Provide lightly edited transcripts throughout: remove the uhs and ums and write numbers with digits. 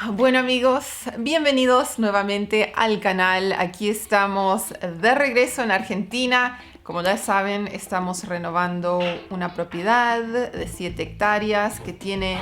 Bueno amigos, bienvenidos nuevamente al canal. Aquí estamos de regreso en Argentina. Como ya saben, estamos renovando una propiedad de 7 hectáreas que tiene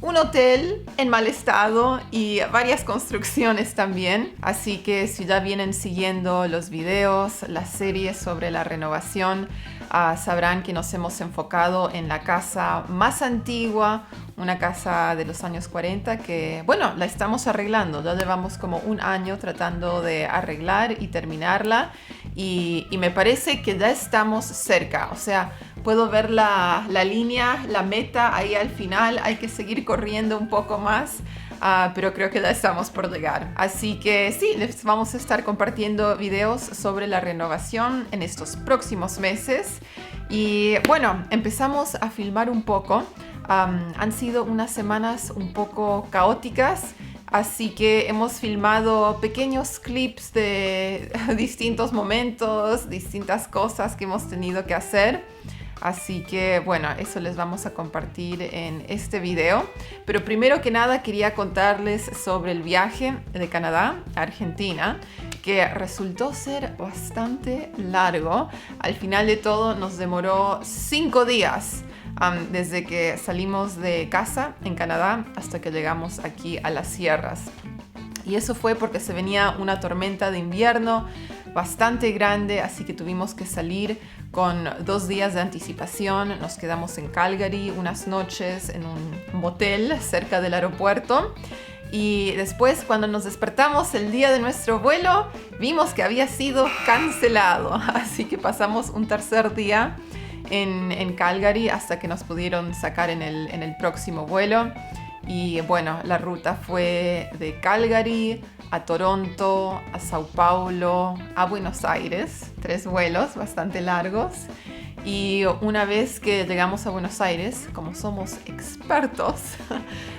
un hotel en mal estado y varias construcciones también. Así que si ya vienen siguiendo los videos, las series sobre la renovación, sabrán que nos hemos enfocado en la casa más antigua, una casa de los años 40 que, bueno, la estamos arreglando. Ya llevamos como un año tratando de arreglar y terminarla y me parece que ya estamos cerca. O sea, puedo ver la línea, la meta ahí al final. Hay que seguir corriendo un poco más. Pero creo que ya estamos por llegar. Así que sí, les vamos a estar compartiendo videos sobre la renovación en estos próximos meses. Y bueno, empezamos a filmar un poco. Han sido unas semanas un poco caóticas. Así que hemos filmado pequeños clips de distintos momentos, distintas cosas que hemos tenido que hacer. Así que bueno, eso les vamos a compartir en este video. Pero primero que nada quería contarles sobre el viaje de Canadá a Argentina, que resultó ser bastante largo. Al final de todo nos demoró 5 días. Desde que salimos de casa en Canadá hasta que llegamos aquí a las sierras. Y eso fue porque se venía una tormenta de invierno bastante grande, así que tuvimos que salir con 2 días de anticipación. Nos quedamos en Calgary unas noches en un motel cerca del aeropuerto. Y después, cuando nos despertamos el día de nuestro vuelo, vimos que había sido cancelado. Así que pasamos un tercer día en Calgary hasta que nos pudieron sacar en el próximo vuelo. Y bueno, la ruta fue de Calgary a Toronto, a Sao Paulo, a Buenos Aires. 3 vuelos bastante largos. Y una vez que llegamos a Buenos Aires, como somos expertos,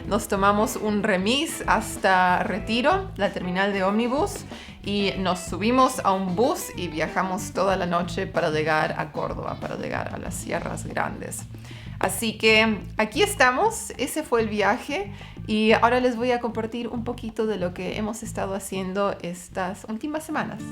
nos tomamos un remis hasta Retiro, la terminal de ómnibus, y nos subimos a un bus y viajamos toda la noche para llegar a Córdoba, para llegar a las Sierras Grandes. Así que aquí estamos, ese fue el viaje y ahora les voy a compartir un poquito de lo que hemos estado haciendo estas últimas semanas.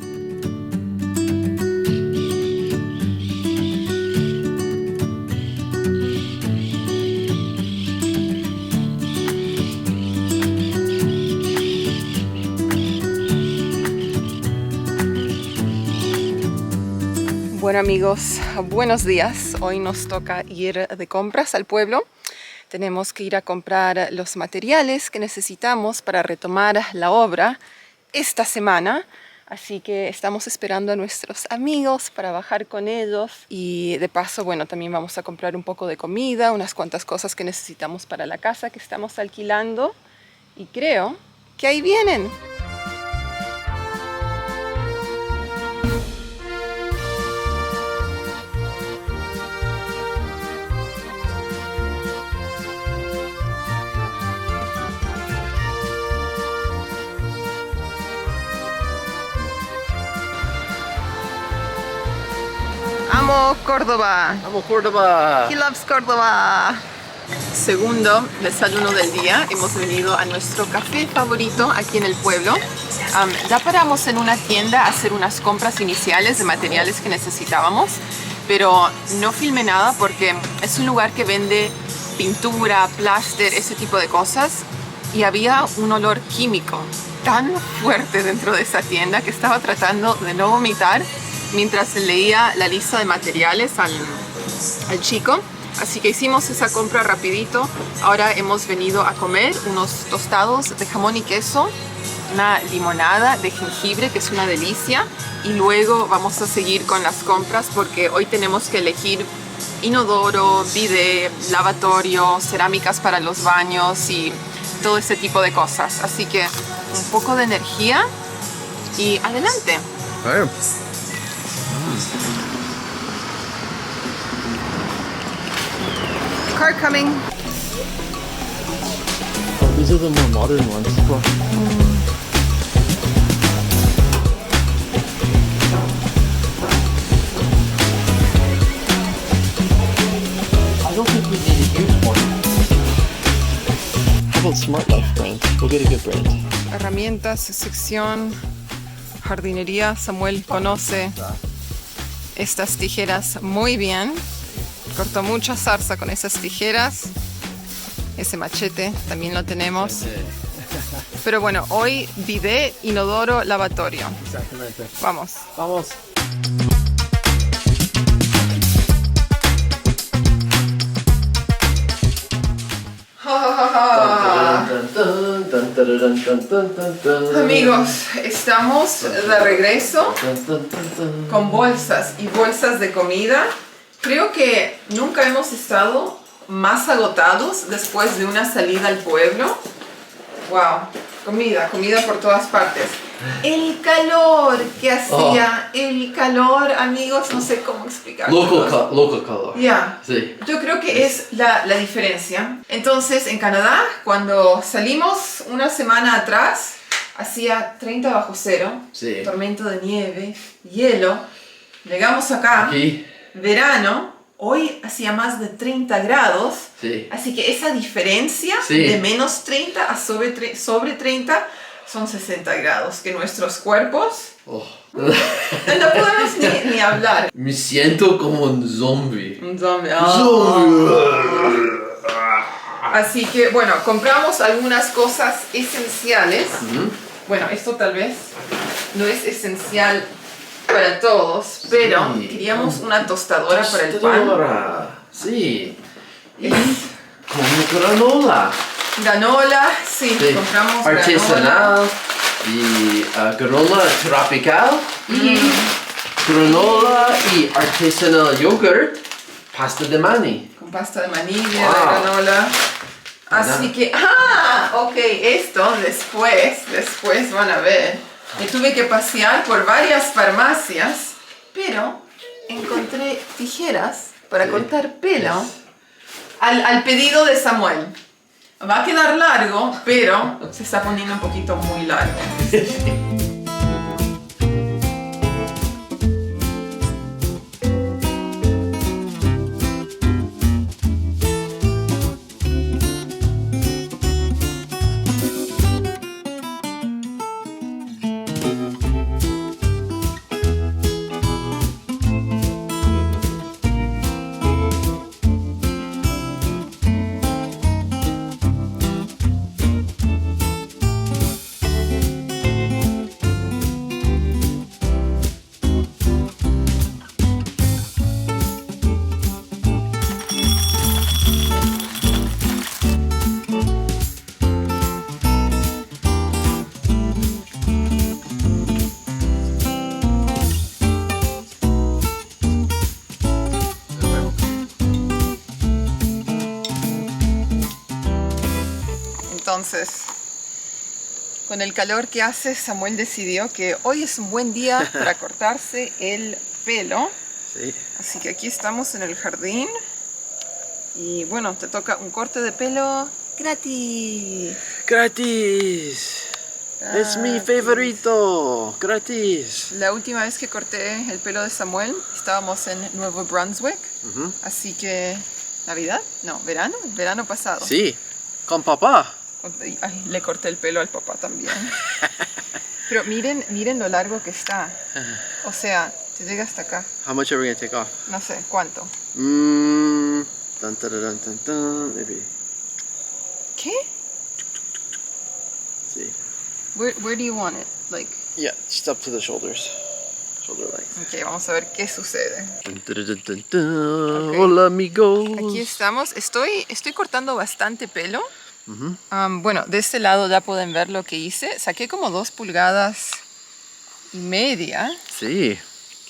Bueno amigos, buenos días. Hoy nos toca ir de compras al pueblo. Tenemos que ir a comprar los materiales que necesitamos para retomar la obra esta semana. Así que estamos esperando a nuestros amigos para bajar con ellos. Y de paso, bueno, también vamos a comprar un poco de comida, unas cuantas cosas que necesitamos para la casa que estamos alquilando. Y creo que ahí vienen. ¡Amo Córdoba! ¡Vamos, Córdoba! He loves Córdoba. Segundo desayuno del día. Hemos venido a nuestro café favorito aquí en el pueblo. Ya paramos en una tienda a hacer unas compras iniciales de materiales que necesitábamos, pero no filmé nada porque es un lugar que vende pintura, pláster, ese tipo de cosas, y había un olor químico tan fuerte dentro de esa tienda que estaba tratando de no vomitar mientras leía la lista de materiales al chico. Así que hicimos esa compra rapidito. Ahora hemos venido a comer unos tostados de jamón y queso, una limonada de jengibre que es una delicia, y luego vamos a seguir con las compras porque hoy tenemos que elegir inodoro, bidet, lavatorio, cerámicas para los baños y todo ese tipo de cosas. Así que un poco de energía y adelante. Car coming. Oh, these are the more modern ones. I don't think we need a huge one. How called Smart Life brand. Go get a good brand. Herramientas, sección, jardinería. Samuel conoce estas tijeras muy bien. Cortó mucha zarza con esas tijeras. Ese machete también lo tenemos. Pero bueno, hoy bidet, inodoro, lavatorio. Exactamente. Vamos. Vamos. Amigos, estamos de regreso con bolsas y bolsas de comida. Creo que nunca hemos estado más agotados después de una salida al pueblo. Wow, comida por todas partes. El calor que hacía, el calor, amigos, no sé cómo explicarlo. Local color. Ya, Sí. yo creo que es la diferencia. Entonces, en Canadá, cuando salimos una semana atrás, hacía 30 bajo cero, Sí. tormento de nieve, hielo. Llegamos acá, Aquí. verano, hoy hacía más de 30 grados. Sí. Así que esa diferencia Sí. de menos 30 a sobre 30 son 60 grados, que nuestros cuerpos Oh. no podemos ni hablar. Me siento como un zombie. Un zombie. Zombie. Así que bueno, compramos algunas cosas esenciales. Bueno, esto tal vez no es esencial para todos, pero Sí. queríamos una tostadora para el pan. Tostadora. Sí. Y Como granola. granola, sí, Sí. compramos granola. Artesanal. Y granola tropical. Y granola y artesanal yogurt. Pasta de maní. Con pasta de maní, de Wow. granola. Así que, ok, esto después van a ver. Me tuve que pasear por varias farmacias, pero encontré tijeras para Sí. cortar pelo Yes. al pedido de Samuel. Va a quedar largo, pero se está poniendo un poquito muy largo. Entonces, con el calor que hace, Samuel decidió que hoy es un buen día para cortarse el pelo. Sí. Así que aquí estamos en el jardín. Y bueno, te toca un corte de pelo gratis. Gratis. Es mi favorito. Gratis. La última vez que corté el pelo de Samuel, estábamos en Nuevo Brunswick. Así que, ¿Navidad? No, ¿verano? El verano pasado. Sí. Con papá. Ay, le corté el pelo al papá también. Pero miren lo largo que está. O sea, te llega hasta acá. How much are we gonna take off? No sé, ¿cuánto? Dun, dun, dun, dun, dun, maybe. ¿Qué? See. Where do you want it? Like, Yeah, just up to the shoulders. Shoulder length. ok, vamos a ver qué sucede. Dun, dun, dun, dun, dun. Ok. Hola, amigos. Aquí estamos. Estoy cortando bastante pelo. Bueno, de este lado ya pueden ver lo que hice. Saqué como 2,5 pulgadas, Sí,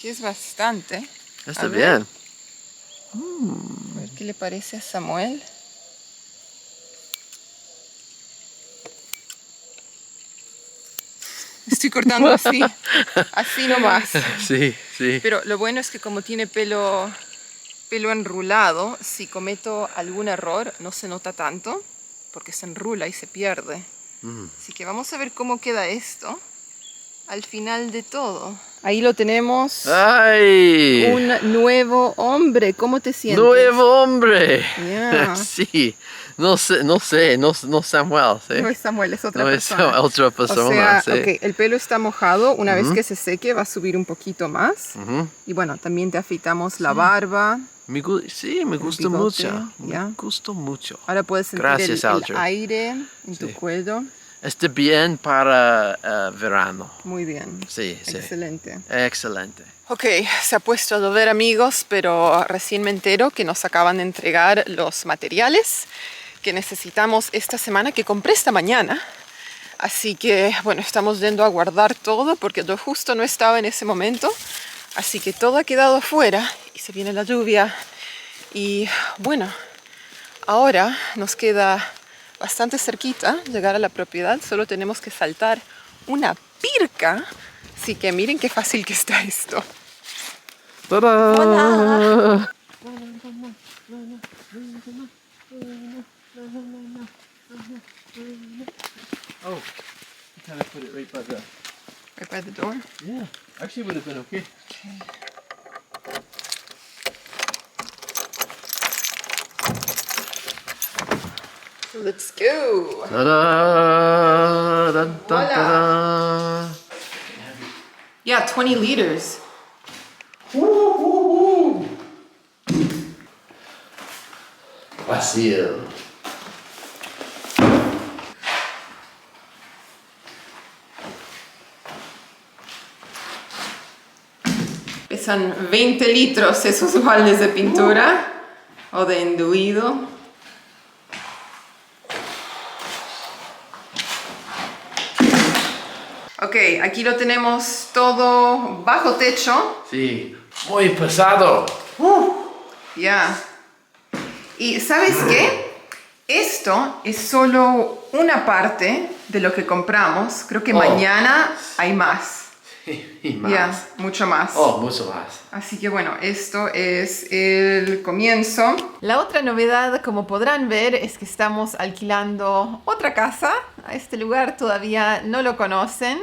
que es bastante. está A ver. bien. A ver qué le parece a Samuel. Estoy cortando así, así nomás. Sí, sí. Pero lo bueno es que como tiene pelo enrulado, si cometo algún error no se nota tanto, porque se enrula y se pierde. Así que vamos a ver cómo queda esto al final de todo. Ahí lo tenemos. ¡Ay! Un nuevo hombre. ¿Cómo te sientes? ¡Nuevo hombre! Yeah. Sí, No sé, no Samuel, ¿sí? No es Samuel, es otra No es persona. otra persona, O sea, sí. ok, el pelo está mojado. Una vez que se seque va a subir un poquito más. Y bueno, también te afeitamos la barba. Sí, me gusta bigote, mucho. ¿ya? Me gusta mucho. Ahora puedes sentir Gracias, el Audrey. aire en tu cuello. Está bien para verano. Muy bien. Sí. Excelente. Excelente. Ok, se ha puesto a llover, amigos, pero recién me entero que nos acaban de entregar los materiales que necesitamos esta semana, que compré esta mañana. Así que, bueno, estamos yendo a guardar todo porque yo justo no estaba en ese momento. Así que todo ha quedado afuera y se viene la lluvia. Y bueno, ahora nos queda bastante cerquita llegar a la propiedad. Solo tenemos que saltar una pirca. Así que miren qué fácil que está esto. ¡Tada! Hola. Oh, you kind of put it right Right by the door. Yeah, actually would have been okay. Let's go. Ta-da! Dun, dun, ta-da! Yeah, 20 liters. Vacío. Pesan 20 litros esos baldes de pintura o de enduido. Ok, aquí lo tenemos todo bajo techo. Sí, muy pesado. Ya. ¿Y sabes qué? Esto es solo una parte de lo que compramos. Creo que mañana hay más. Y más. Ya, mucho más. Oh, mucho más. Así que bueno, esto es el comienzo. La otra novedad, como podrán ver, es que estamos alquilando otra casa. A este lugar todavía no lo conocen.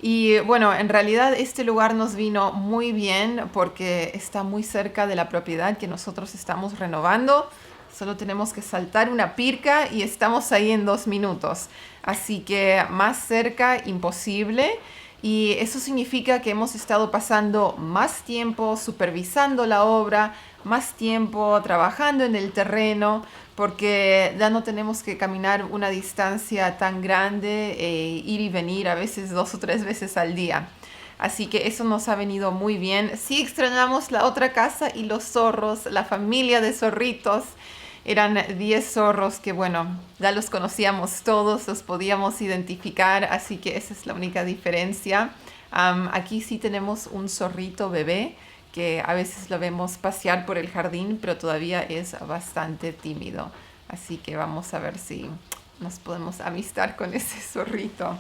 Y bueno, en realidad este lugar nos vino muy bien porque está muy cerca de la propiedad que nosotros estamos renovando. Solo tenemos que saltar una pirca y estamos ahí en 2 minutos. Así que más cerca, imposible. Y eso significa que hemos estado pasando más tiempo supervisando la obra, más tiempo trabajando en el terreno, porque ya no tenemos que caminar una distancia tan grande e ir y venir a veces 2 o 3 veces al día. Así que eso nos ha venido muy bien. Sí extrañamos la otra casa y los zorros, la familia de zorritos. Eran 10 zorros que, bueno, ya los conocíamos todos, los podíamos identificar, así que esa es la única diferencia. Aquí sí tenemos un zorrito bebé que a veces lo vemos pasear por el jardín, pero todavía es bastante tímido. Así que vamos a ver si nos podemos amistar con ese zorrito.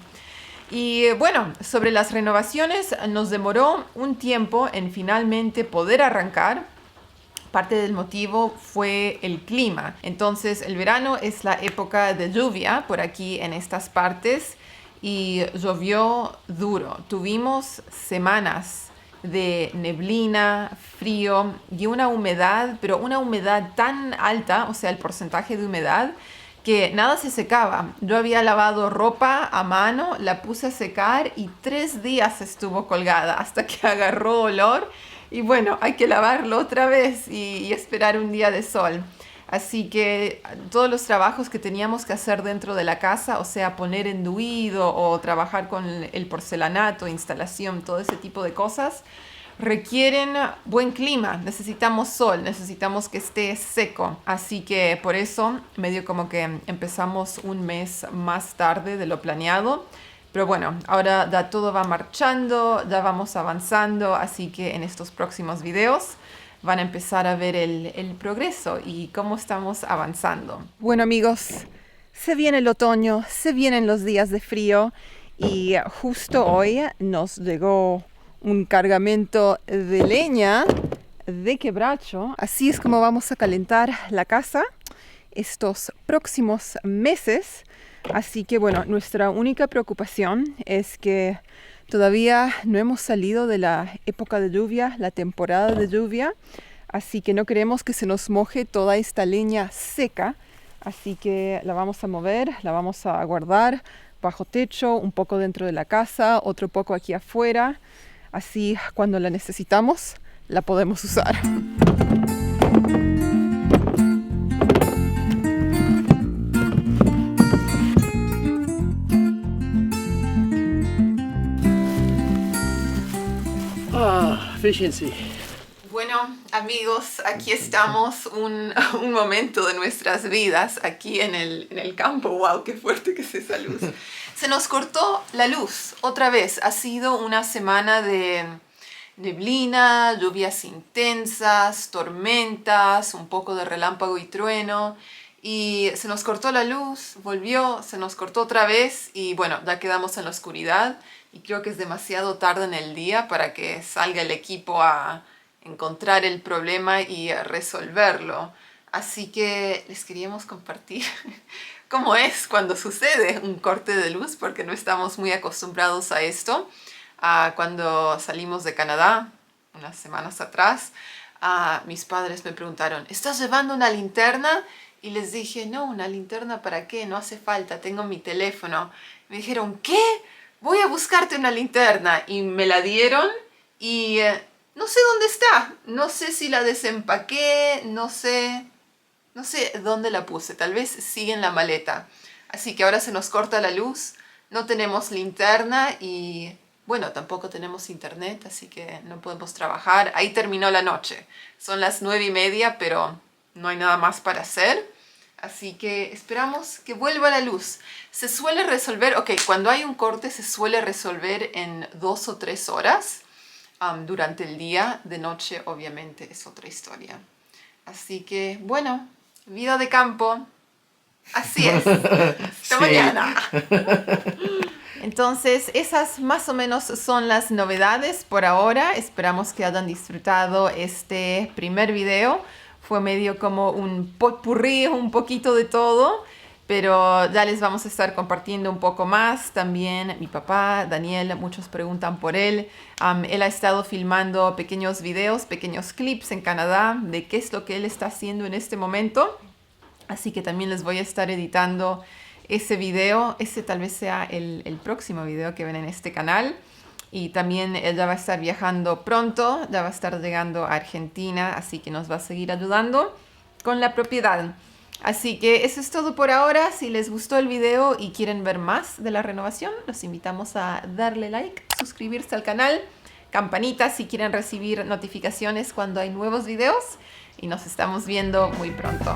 Y bueno, sobre las renovaciones, nos demoró un tiempo en finalmente poder arrancar. Parte del motivo fue el clima. Entonces, el verano es la época de lluvia por aquí en estas partes y llovió duro. Tuvimos semanas de neblina, frío y una humedad, pero una humedad tan alta, o sea, el porcentaje de humedad, que nada se secaba. Yo había lavado ropa a mano, la puse a secar y 3 días estuvo colgada hasta que agarró olor. Y bueno, hay que lavarlo otra vez y esperar un día de sol. Así que todos los trabajos que teníamos que hacer dentro de la casa, o sea, poner enduido o trabajar con el porcelanato, instalación, todo ese tipo de cosas, requieren buen clima. Necesitamos sol, necesitamos que esté seco. Así que por eso medio como que empezamos un mes más tarde de lo planeado. Pero bueno, ahora ya todo va marchando, ya vamos avanzando, así que en estos próximos videos van a empezar a ver el progreso y cómo estamos avanzando. Bueno, amigos, se viene el otoño, se vienen los días de frío y justo hoy nos llegó un cargamento de leña de quebracho. Así es como vamos a calentar la casa estos próximos meses. Así que bueno, nuestra única preocupación es que todavía no hemos salido de la época de lluvia, la temporada de lluvia, así que no queremos que se nos moje toda esta leña seca. Así que la vamos a mover, la vamos a guardar bajo techo, un poco dentro de la casa, otro poco aquí afuera. Así cuando la necesitamos, la podemos usar. Efficiency. Bueno, amigos, aquí estamos, un momento de nuestras vidas aquí en el campo. ¡Wow! ¡Qué fuerte que es esa luz! Se nos cortó la luz otra vez. Ha sido una semana de neblina, lluvias intensas, tormentas, un poco de relámpago y trueno. Y se nos cortó la luz, volvió, se nos cortó otra vez y bueno, ya quedamos en la oscuridad. Y creo que es demasiado tarde en el día para que salga el equipo a encontrar el problema y a resolverlo. Así que les queríamos compartir cómo es cuando sucede un corte de luz, porque no estamos muy acostumbrados a esto. Cuando salimos de Canadá, unas semanas atrás, mis padres me preguntaron, ¿estás llevando una linterna? Y les dije, no, ¿una linterna para qué? No hace falta, tengo mi teléfono. Me dijeron, ¿qué? Voy a buscarte una linterna. Y me la dieron y no sé dónde está. No sé si la desempaqué, no sé dónde la puse. Tal vez sigue en la maleta. Así que ahora se nos corta la luz, no tenemos linterna y bueno, tampoco tenemos internet, así que no podemos trabajar. Ahí terminó la noche. Son las 9:30, pero no hay nada más para hacer. Así que esperamos que vuelva la luz. Se suele resolver, cuando hay un corte se suele resolver en 2 o 3 horas durante el día. De noche, obviamente, es otra historia. Así que, bueno, vida de campo. Así es. Hasta mañana. Entonces, esas más o menos son las novedades por ahora. Esperamos que hayan disfrutado este primer video. Fue medio como un potpourri, un poquito de todo, pero ya les vamos a estar compartiendo un poco más. También mi papá, Daniel, muchos preguntan por él. Él ha estado filmando pequeños videos, pequeños clips en Canadá de qué es lo que él está haciendo en este momento. Así que también les voy a estar editando ese video. Ese tal vez sea el próximo video que ven en este canal. Y también él ya va a estar viajando pronto, ya va a estar llegando a Argentina, así que nos va a seguir ayudando con la propiedad. Así que eso es todo por ahora. Si les gustó el video y quieren ver más de la renovación, los invitamos a darle like, suscribirse al canal, campanita si quieren recibir notificaciones cuando hay nuevos videos. Y nos estamos viendo muy pronto.